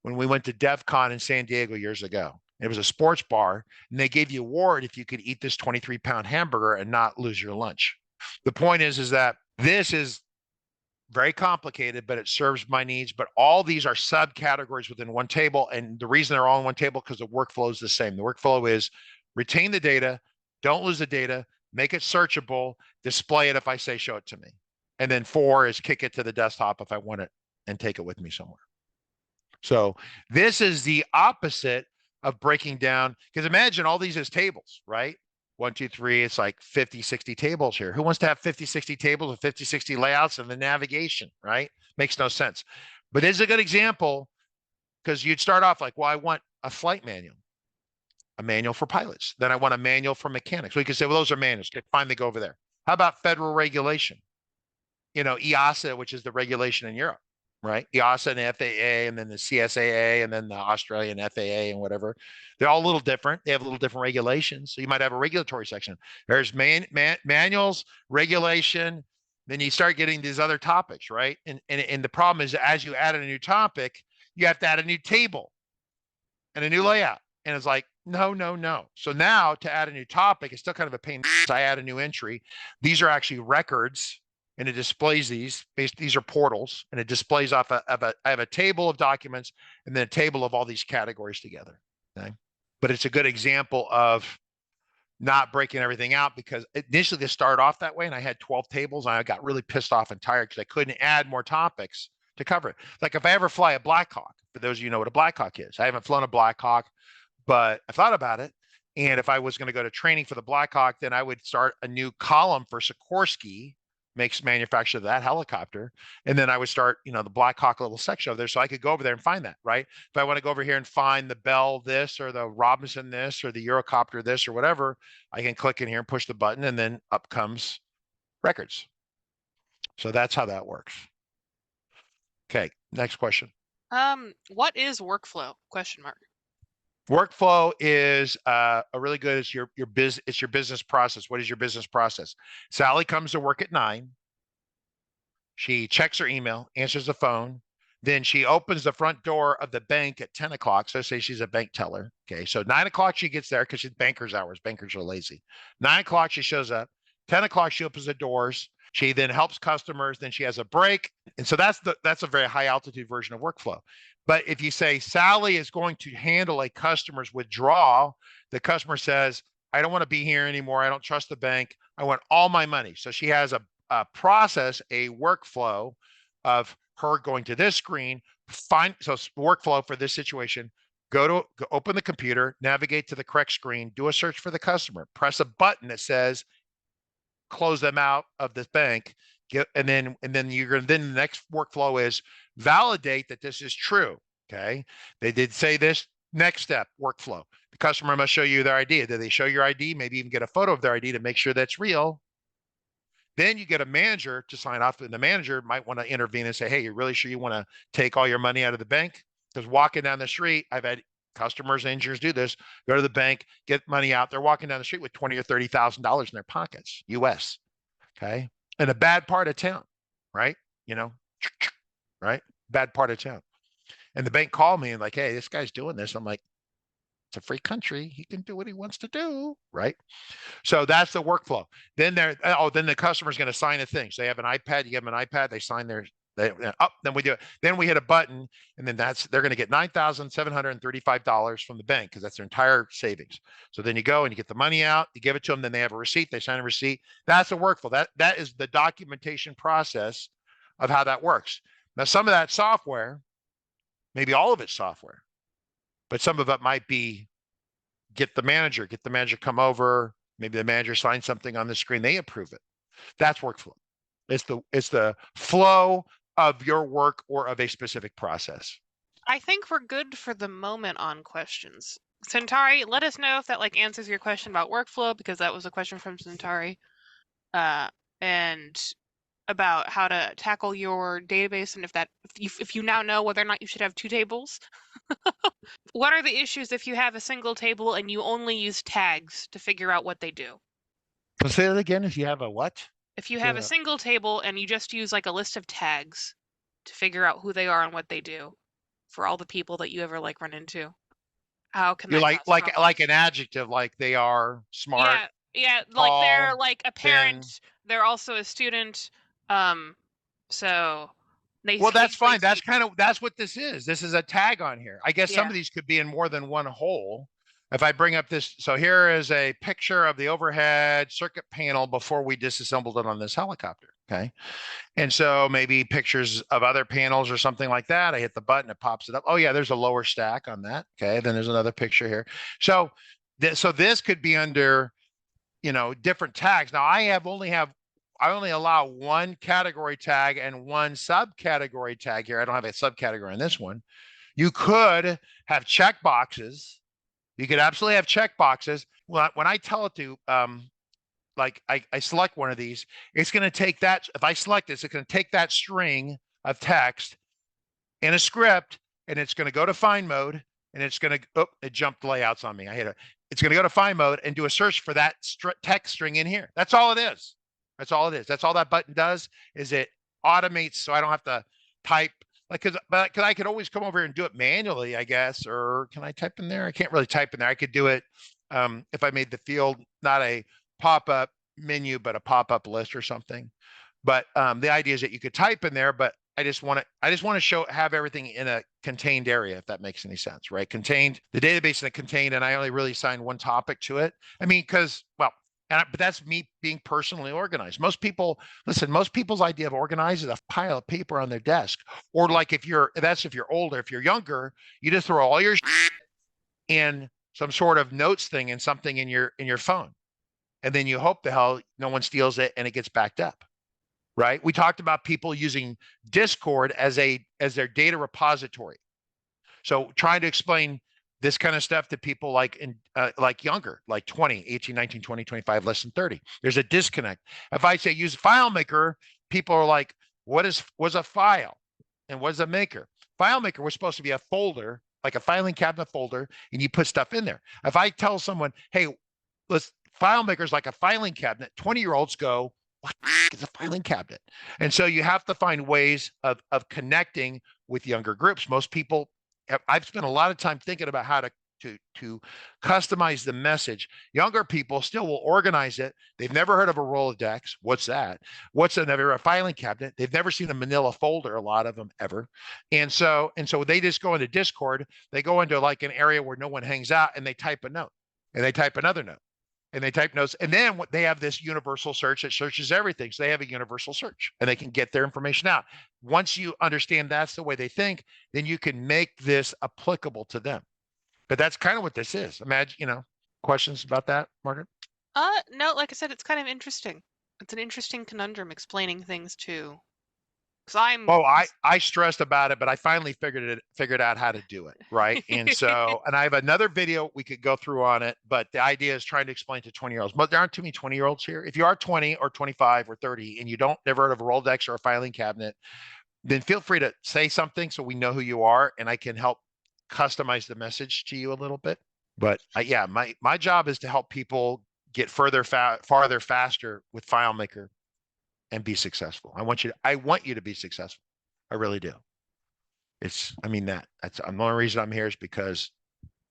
when we went to DEF CON in San Diego years ago. It was a sports bar, and they gave you an award if you could eat this 23-pound hamburger and not lose your lunch. The point is that this is very complicated, but it serves my needs. But all these are subcategories within one table. And the reason they're all in one table because the workflow is the same. The workflow is retain the data, don't lose the data, make it searchable, display it if I say show it to me. And then 4 is kick it to the desktop if I want it and take it with me somewhere. So this is the opposite of breaking down, because imagine all these as tables, right? 1, 2, 3, it's like 50, 60 tables here. Who wants to have 50, 60 tables with 50, 60 layouts and the navigation, right? Makes no sense. But it's a good example because you'd start off like, well, I want a flight manual, a manual for pilots. Then I want a manual for mechanics. We could say, well, those are manuals. Fine, they go over there. How about federal regulation? You know, EASA, which is the regulation in Europe, right? EASA and the FAA, and then the CSAA, and then the Australian FAA and whatever. They're all a little different. They have a little different regulations. So you might have a regulatory section. There's manuals, regulation. Then you start getting these other topics, right? And the problem is, as you add a new topic, you have to add a new table and a new layout. And it's like, no, no, no. So now to add a new topic, it's still kind of a pain. So I add a new entry. These are actually records, and it displays these. These are portals, and it displays off I have a table of documents and then a table of all these categories together. Okay? But it's a good example of not breaking everything out, because initially this started off that way, and I had 12 tables, and I got really pissed off and tired because I couldn't add more topics to cover it. Like if I ever fly a Black Hawk, for those of you who know what a Black Hawk is, I haven't flown a Black Hawk, but I thought about it. And if I was going to go to training for the Black Hawk, then I would start a new column for Sikorsky, manufacture that helicopter. And then I would start, the Black Hawk little section over there. So I could go over there and find that, right? If I want to go over here and find the Bell this, or the Robinson this, or the Eurocopter this, or whatever, I can click in here and push the button, and then up comes records. So that's how that works. Okay, next question.
What is workflow? ?
Workflow is a really good. It's your business process. What is your business process? Sally comes to work at 9. She checks her email, answers the phone. Then she opens the front door of the bank at 10 o'clock. So say she's a bank teller. Okay, so 9 o'clock she gets there because she's banker's hours. Bankers are lazy. 9 o'clock she shows up. 10 o'clock she opens the doors. She then helps customers. Then she has a break. And so that's a very high altitude version of workflow. But if you say Sally is going to handle a customer's withdrawal, the customer says, I don't want to be here anymore. I don't trust the bank. I want all my money. So she has a process, a workflow of her going to this screen, so workflow for this situation, go open the computer, navigate to the correct screen, do a search for the customer, press a button that says, close them out of this bank. And then the next workflow is validate that this is true. Okay. They did say this. Next step, workflow. The customer must show you their ID. Did they show your ID? Maybe even get a photo of their ID to make sure that's real. Then you get a manager to sign off, and the manager might want to intervene and say, hey, you're really sure you want to take all your money out of the bank? Because walking down the street, I've had customers and engineers do this, go to the bank, get money out. They're walking down the street with $20,000 or $30,000 in their pockets, US. Okay. In a bad part of town, right? Right? Bad part of town. And the bank called me and like, hey, this guy's doing this. I'm like, it's a free country. He can do what he wants to do, right? So that's the workflow. Then then the customer's going to sign a thing. So they have an iPad, you give them an iPad, they sign then we do it. Then we hit a button, and then they're going to get $9,735 from the bank because that's their entire savings. So then you go and you get the money out, you give it to them, then they have a receipt, they sign a receipt. That's a workflow. That is the documentation process of how that works. Now, some of that software, maybe all of it's software, but some of it might be get the manager come over, maybe the manager signs something on the screen, they approve it. That's workflow. It's the flow of your work or of a specific process.
I think we're good for the moment on questions. Centauri, let us know if that answers your question about workflow, because that was a question from Centauri, and about how to tackle your database, and if you now know whether or not you should have 2 tables. What are the issues if you have a single table and you only use tags to figure out what they do?
Say that again. If you have a what?
If you have a single table and you just use like a list of tags to figure out who they are and what they do for all the people that you ever like run into, how can
You're
that
like an adjective, like they are smart.
Yeah,
tall,
like they're like a parent,
thin.
they're also a student. So they
Well, that's fine.
occasionally
That's what this is. This is a tag on here. I guess some of these could be in more than one hole. If I bring up this, so here is a picture of the overhead circuit panel before we disassembled it on this helicopter. Okay. And so maybe pictures of other panels or something like that. I hit the button, it pops it up. Oh yeah, there's a lower stack on that. Okay. Then there's another picture here. So this could be under, different tags. Now I only allow one category tag and one subcategory tag here. I don't have a subcategory on this one. You could have checkboxes. You could absolutely have checkboxes. When I tell it to, I select one of these, it's going to take that. If I select this, it's going to take that string of text in a script, and it's going to go to find mode, and it's going to, it jumped layouts on me. I hit it. It's going to go to find mode and do a search for that text string in here. That's all it is. That's all it is. That's all that button does, is it automates, so I don't have to type. Because I could always come over here and do it manually, I guess. Or can I type in there? I can't really type in there. I could do it if I made the field not a pop-up menu, but a pop-up list or something. But the idea is that you could type in there, but I just want to have everything in a contained area, if that makes any sense, right? Contained, the database in a contained, and I only really assign one topic to it. I mean, but that's me being personally organized. Most people's idea of organized is a pile of paper on their desk. Or like if you're older. If you're younger, you just throw all your in some sort of notes thing and something in your phone. And then you hope the hell no one steals it and it gets backed up. Right? We talked about people using Discord as their data repository. So trying to explain this kind of stuff to people like younger, like 20, 18, 19, 20, 25, less than 30. There's a disconnect. If I say use FileMaker, people are like, was a file and what is a maker? FileMaker was supposed to be a folder, like a filing cabinet folder, and you put stuff in there. If I tell someone, hey, FileMaker is like a filing cabinet, 20-year-olds go, what is a filing cabinet? And so you have to find ways of connecting with younger groups. Most people, I've spent a lot of time thinking about how to customize the message. Younger people still will organize it. They've never heard of a Rolodex. What's that? A filing cabinet? They've never seen a manila folder, a lot of them ever. And so they just go into Discord. They go into like an area where no one hangs out, and they type a note, and they type another note, and they type notes. And then they have this universal search that searches everything. So they have a universal search, and they can get their information out. Once you understand that's the way they think, then you can make this applicable to them. But that's kind of what this is. Imagine, questions about that, Margaret?
No, like I said, it's kind of interesting. It's an interesting conundrum explaining things to.
I stressed about it, but I finally figured out how to do it, right? And so, and I have another video we could go through on it, but the idea is trying to explain to 20-year-olds. But there aren't too many 20-year-olds here. If you are 20 or 25 or 30 and you never heard of a Rolodex or a filing cabinet, then feel free to say something so we know who you are, and I can help customize the message to you a little bit. But my job is to help people get farther faster with FileMaker and be successful. I want you to be successful. I really do. That's the only reason I'm here, is because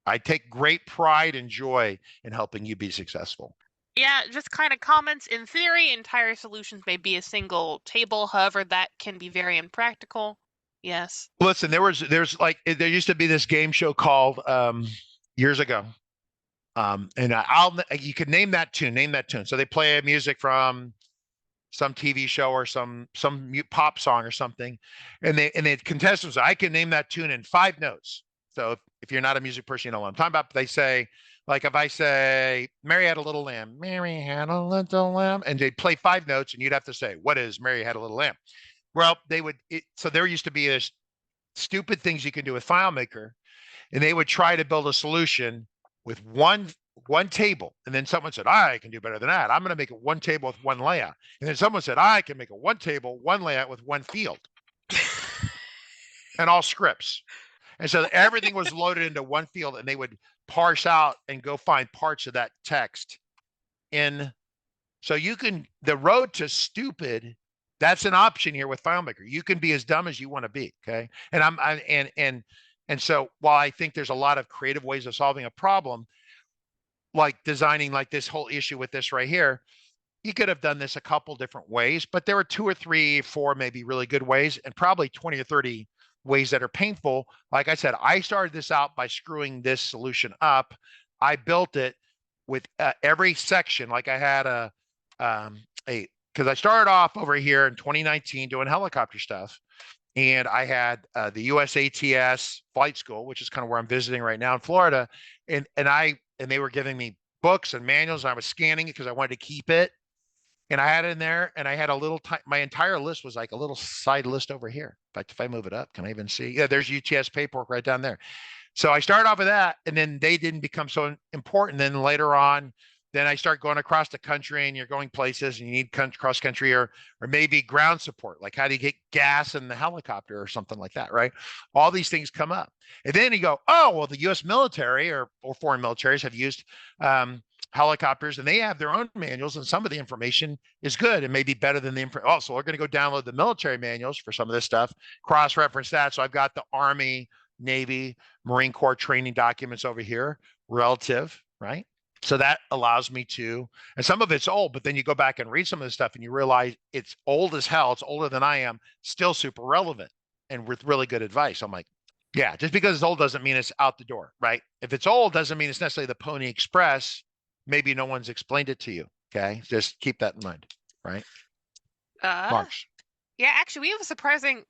I take great pride and joy in helping you be successful.
Yeah, just kind of comments. In theory, entire solutions may be a single table. However, that can be very impractical. Yes.
Listen, there used to be this game show called years ago. And you could name that tune. So they play music from some TV show or some pop song or something, and the contestants, I can name that tune in 5 notes. So if you're not a music person, you know what I'm talking about. But they say, like if I say Mary Had a Little Lamb, Mary Had a Little Lamb, and they'd play 5 notes, and you'd have to say, what is Mary Had a Little Lamb? Well, so there used to be this stupid things you can do with FileMaker, and they would try to build a solution with one table. And then someone said, I can do better than that. I'm going to make it one table with one layout. And then someone said, I can make it one table, one layout with one field and all scripts. And so everything was loaded into one field, and they would parse out and go find parts of that text in So the road to stupid, that's an option here with FileMaker. You can be as dumb as you want to be. Okay. And so while I think there's a lot of creative ways of solving a problem, like designing like this whole issue with this right here, you could have done this a couple different ways, but there were 2 or 3, 4 maybe really good ways, and probably 20 or 30 ways that are painful. Like I said, I started this out by screwing this solution up. I built it with every section. Like I had because I started off over here in 2019 doing helicopter stuff. And I had the USATS flight school, which is kind of where I'm visiting right now in Florida. And they were giving me books and manuals. And I was scanning it because I wanted to keep it. And I had it in there, and I had a little, my entire list was like a little side list over here. In fact, if I move it up, can I even see? Yeah, there's UTS paperwork right down there. So I started off with that, and then they didn't become so important. Then later on, then I start going across the country, and you're going places, and you need cross country or maybe ground support. Like how do you get gas in the helicopter or something like that, right? All these things come up, and then you go, oh well, the U.S. military or foreign militaries have used helicopters, and they have their own manuals, and some of the information is good and maybe better than the info. Oh, so we're going to go download the military manuals for some of this stuff, cross-reference that. So I've got the Army, Navy, Marine Corps training documents over here, relative, right? So that allows me to, and some of it's old, but then you go back and read some of this stuff and you realize it's old as hell. It's older than I am, still super relevant and with really good advice. I'm like, yeah, just because it's old doesn't mean it's out the door, right? If it's old, doesn't mean it's necessarily the Pony Express. Maybe no one's explained it to you. Okay. Just keep that in mind. Right. Marks.
Yeah, actually we have a surprising,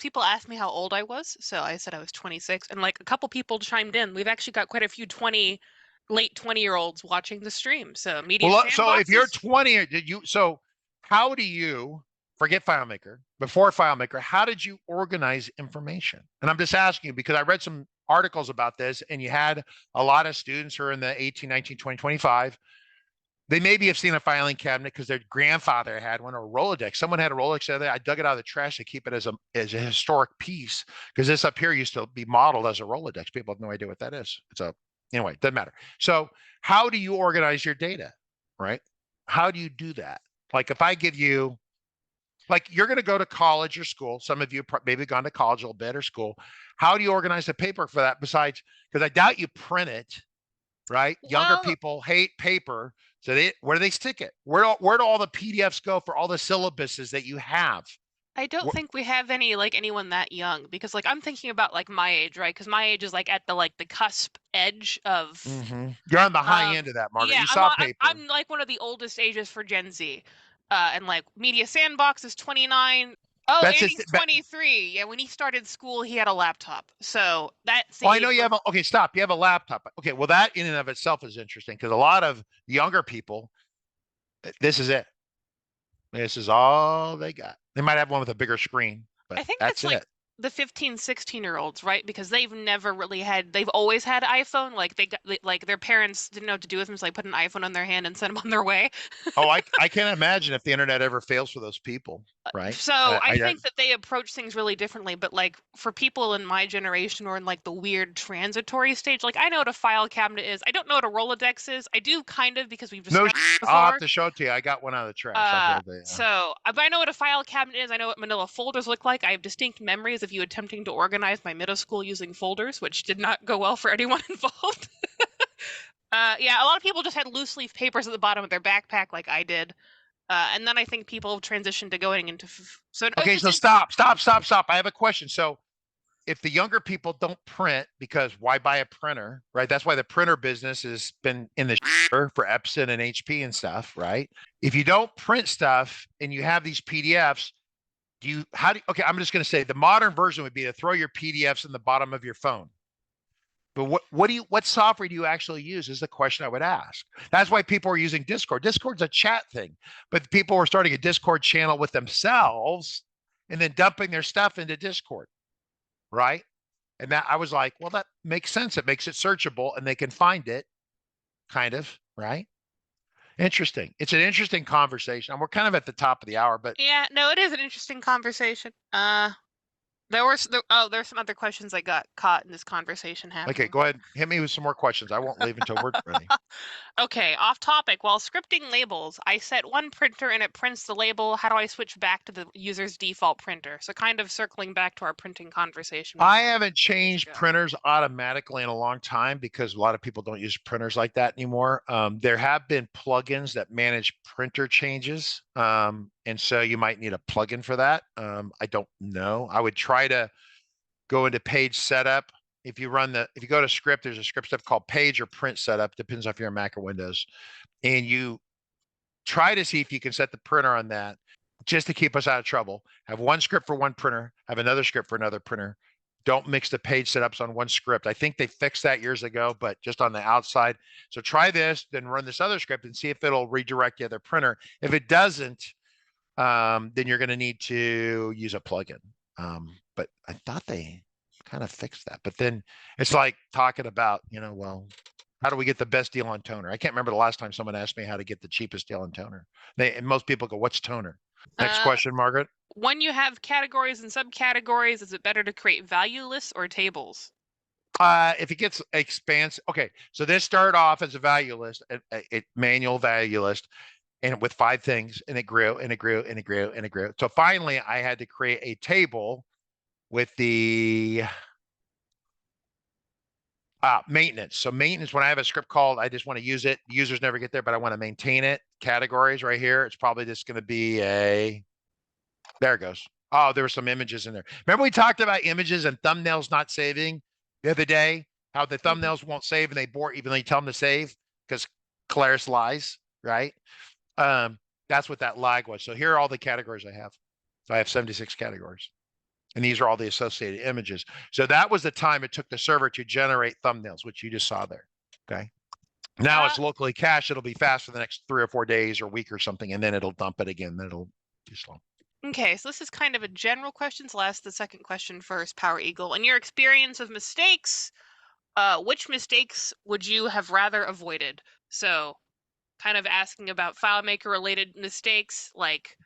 people asked me how old I was. So I said I was 26 and like a couple people chimed in. We've actually got quite a few late 20-year-olds watching the stream. So
so if you're 20, how do you forget FileMaker before FileMaker? How did you organize information? And I'm just asking you because I read some articles about this, and you had a lot of students who are in the 18, 19, 20, 25. They maybe have seen a filing cabinet because their grandfather had one, or a Rolodex. Someone had a Rolodex the other day. I dug it out of the trash to keep it as a historic piece because this up here used to be modeled as a Rolodex. People have no idea what that is. Anyway, doesn't matter. So how do you organize your data, right? How do you do that? Like if I give you, like you're going to go to college or school. Some of you maybe gone to college a little bit or school. How do you organize the paper for that besides, because I doubt you print it, right? Well, younger people hate paper. So where do they stick it? Where do all the PDFs go for all the syllabuses that you have?
I don't think we have anyone that young because I'm thinking about my age, right? Because my age is at the cusp edge of.
Mm-hmm. You're on the high end of that, Margaret. Yeah, you saw paper.
I'm one of the oldest ages for Gen Z. And Media Sandbox is 29. Oh, Andy's 23. Yeah, when he started school, he had a laptop. So that's.
Well, I know you have. Okay, stop. You have a laptop. Okay, well, that in and of itself is interesting because a lot of younger people, this is it. This is all they got. They might have one with a bigger screen, but I think that's it.
The 15, 16-year-olds, right? Because they've never really they've always had iPhone. Their parents didn't know what to do with them, so they put an iPhone on their hand and sent them on their way.
Oh, I can't imagine if the internet ever fails for those people, right?
So I think that they approach things really differently. But for people in my generation or in the weird transitory stage, I know what a file cabinet is. I don't know what a Rolodex is. I do kind of because we've discussed before.
I'll have to show it to you. I got one out of the trash.
So I know what a file cabinet is. I know what manila folders look like. I have distinct memories of you attempting to organize my middle school using folders, which did not go well for anyone involved. Yeah, a lot of people just had loose leaf papers at the bottom of their backpack like I did. And then I think people have transitioned to going into.
So stop. I have a question. So if the younger people don't print, because why buy a printer, right? That's why the printer business has been in the for Epson and HP and stuff, right? If you don't print stuff and you have these PDFs, okay, I'm just going to say the modern version would be to throw your PDFs in the bottom of your phone. But what software do you actually use is the question I would ask. That's why people are using Discord. Discord's a chat thing, but people were starting a Discord channel with themselves and then dumping their stuff into Discord, right? And that I was like, well, that makes sense. It makes it searchable and they can find it, kind of, right? Interesting. It's an interesting conversation. And we're kind of at the top of the hour, but
yeah, no, it is an interesting conversation. There's some other questions I got caught in this conversation happening.
Okay, go ahead. Hit me with some more questions. I won't leave until we're ready.
Okay, off topic. While scripting labels, I set one printer and it prints the label. How do I switch back to the user's default printer? So kind of circling back to our printing conversation.
I haven't changed printers automatically in a long time because a lot of people don't use printers like that anymore. There have been plugins that manage printer changes. And so you might need a plugin for that. I don't know. I would try to go into page setup. If you go to script, there's a script stuff called page or print setup, depends if you're on Mac or Windows. And you try to see if you can set the printer on that just to keep us out of trouble. Have one script for one printer, have another script for another printer. Don't mix the page setups on one script. I think they fixed that years ago, but just on the outside. So try this, then run this other script and see if it'll redirect the other printer. If it doesn't, then you're going to need to use a plugin. But I thought they kind of fixed that. But then it's like talking about, well, how do we get the best deal on toner? I can't remember the last time someone asked me how to get the cheapest deal on toner. And most people go, what's toner? Next question, Margaret.
When you have categories and subcategories, is it better to create value lists or tables?
If it gets expansive, okay. So this started off as a value list, a manual value list, and with 5 things, and it grew and it grew and it grew and it grew. So finally, I had to create a table with the maintenance. So maintenance, when I have a script called, I just want to use it. Users never get there, but I want to maintain it. Categories right here. It's probably just going to be there it goes. Oh, there were some images in there. Remember we talked about images and thumbnails not saving the other day? How the thumbnails won't save and they abort even though you tell them to save because Claris lies, right? That's what that lag was. So here are all the categories I have. So I have 76 categories. And these are all the associated images. So that was the time it took the server to generate thumbnails, which you just saw there. Okay. Now it's locally cached. It'll be fast for the next 3 or 4 days or week or something, and then it'll dump it again. Then it'll be slow.
Okay, so this is kind of a general question. So I'll ask the second question first, Power Eagle. In your experience of mistakes, which mistakes would you have rather avoided? So kind of asking about FileMaker related mistakes, like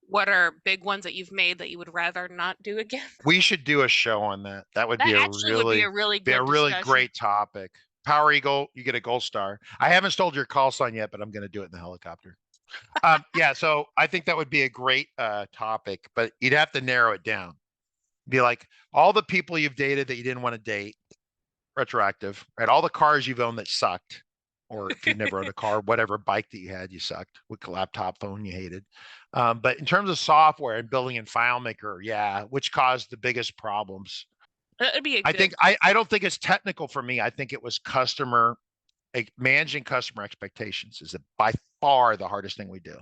what are big ones that you've made that you would rather not do again?
We should do a show on that. That would be a really great topic. Power Eagle, you get a gold star. I haven't stole your call sign yet, but I'm going to do it in the helicopter. Yeah, so I think that would be a great topic, but you'd have to narrow it down. Be like all the people you've dated that you didn't want to date, retroactive, right? All the cars you've owned that sucked, or if you never owned a car, whatever bike that you had, you sucked. With a laptop phone, you hated. But in terms of software and building in FileMaker, yeah, which caused the biggest problems?
That'd be.
I don't think it's technical for me. I think it was managing customer expectations is by far the hardest thing we do.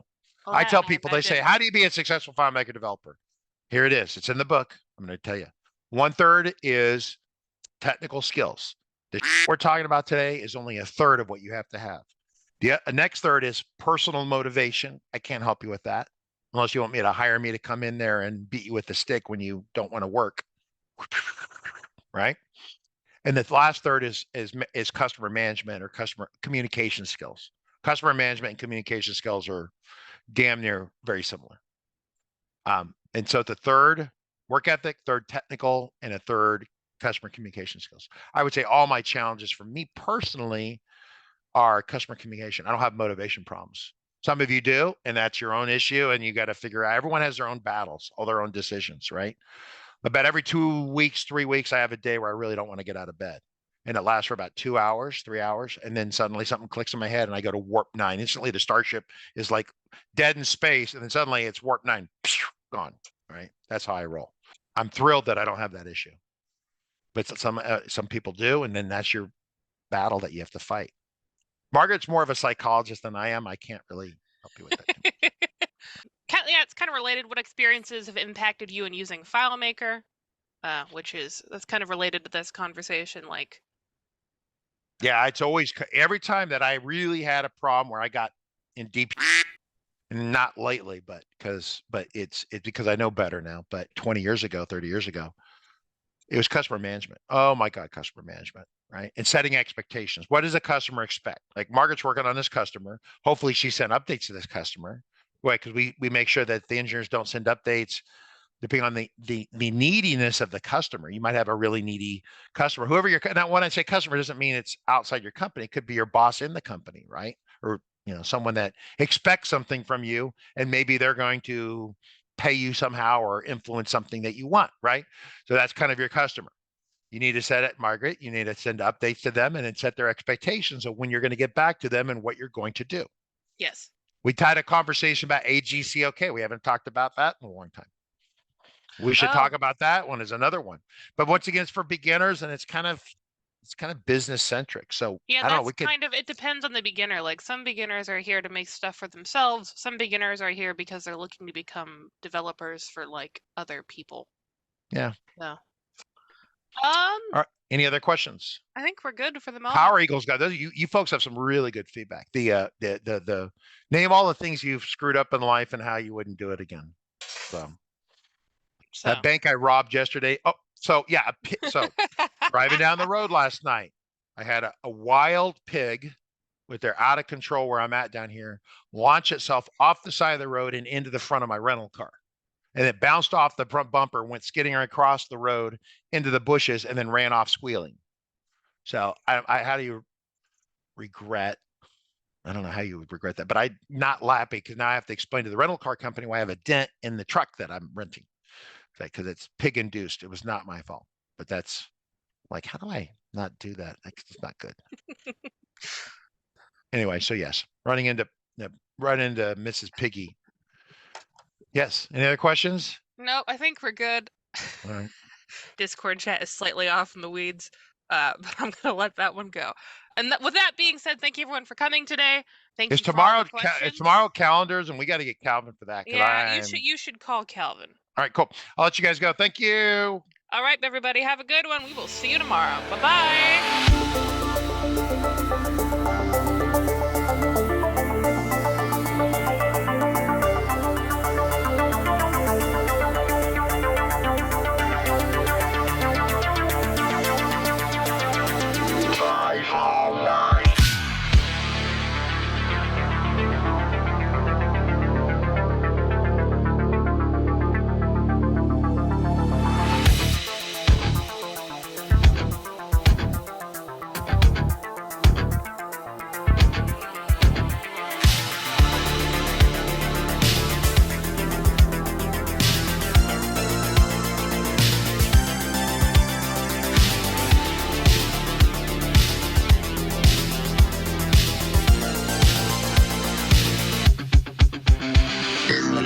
Oh, I tell people, they say, how do you be a successful FileMaker developer? Here it is. It's in the book. I'm going to tell you. 1/3 is technical skills. The we're talking about today is only 1/3 of what you have to have. The next third is personal motivation. I can't help you with that unless you want me to hire me to come in there and beat you with the stick when you don't want to work. Right? And the last third is customer management or customer communication skills. Customer management and communication skills are damn near very similar. And so the third work ethic, third technical, and a third customer communication skills. I would say all my challenges for me personally are customer communication. I don't have motivation problems. Some of you do, and that's your own issue, and you got to figure out, everyone has their own battles, all their own decisions, right? About every 2 weeks, 3 weeks, I have a day where I really don't want to get out of bed. And it lasts for about 2 hours, 3 hours. And then suddenly something clicks in my head and I go to warp 9. Instantly the starship is like dead in space. And then suddenly it's warp 9, gone, right? That's how I roll. I'm thrilled that I don't have that issue. But some people do. And then that's your battle that you have to fight. Margaret's more of a psychologist than I am. I can't really help you with that.
Yeah, it's kind of related. What experiences have impacted you in using FileMaker? That's kind of related to this conversation. Like,
yeah, it's always every time that I really had a problem where I got in deep, and not lately, but it's because I know better now. But 20 years ago, 30 years ago, it was customer management. Oh my God, customer management, right? And setting expectations. What does a customer expect? Like Margaret's working on this customer. Hopefully she sent updates to this customer. Right, because we make sure that the engineers don't send updates depending on the neediness of the customer. You might have a really needy customer. Whoever now when I say customer doesn't mean it's outside your company. It could be your boss in the company, right? Or someone that expects something from you, and maybe they're going to pay you somehow or influence something that you want, right? So that's kind of your customer. You need to set it, Margaret. You need to send updates to them and then set their expectations of when you're going to get back to them and what you're going to do.
Yes.
We had a conversation about AGCOK. We haven't talked about that in a long time. We should talk about that one as another one. But once again, it's for beginners, and it's kind of business centric. So
yeah, it depends on the beginner. Like some beginners are here to make stuff for themselves. Some beginners are here because they're looking to become developers for like other people.
Yeah.
Yeah.
All right. Any other questions?
I think we're good for the moment.
Power Eagles got those. You folks have some really good feedback. The name all the things you've screwed up in life and how you wouldn't do it again. So. That bank I robbed yesterday. Oh, so yeah. So driving down the road last night, I had a wild pig with their out of control where I'm at down here launch itself off the side of the road and into the front of my rental car. And it bounced off the front bumper, went skidding across the road into the bushes, and then ran off squealing. So how do you regret? I don't know how you would regret that, but I'm not happy because now I have to explain to the rental car company why I have a dent in the truck that I'm renting. Because it's pig induced. It was not my fault. But that's like, how do I not do that? It's not good. Anyway, so yes, running into Mrs. Piggy. Yes. Any other questions?
No, I think we're good.
All right.
Discord chat is slightly off in the weeds, but I'm going to let that one go. And with that being said, thank you everyone for coming today. Thank you for all the questions.
It's tomorrow calendars, and we got to get Calvin for that.
Yeah, you should call Calvin.
All right, cool. I'll let you guys go. Thank you.
All right, everybody. Have a good one. We will see you tomorrow. Bye-bye.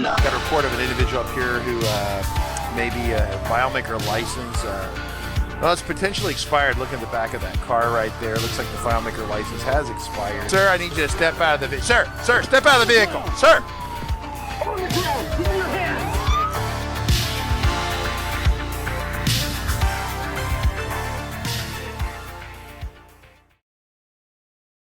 Got a report of an individual up here who may be a FileMaker license. Well, it's potentially expired. Look at the back of that car right there. Looks like the FileMaker license has expired. Sir, I need you to step out of the vehicle. Sir, step out of the vehicle. Sir.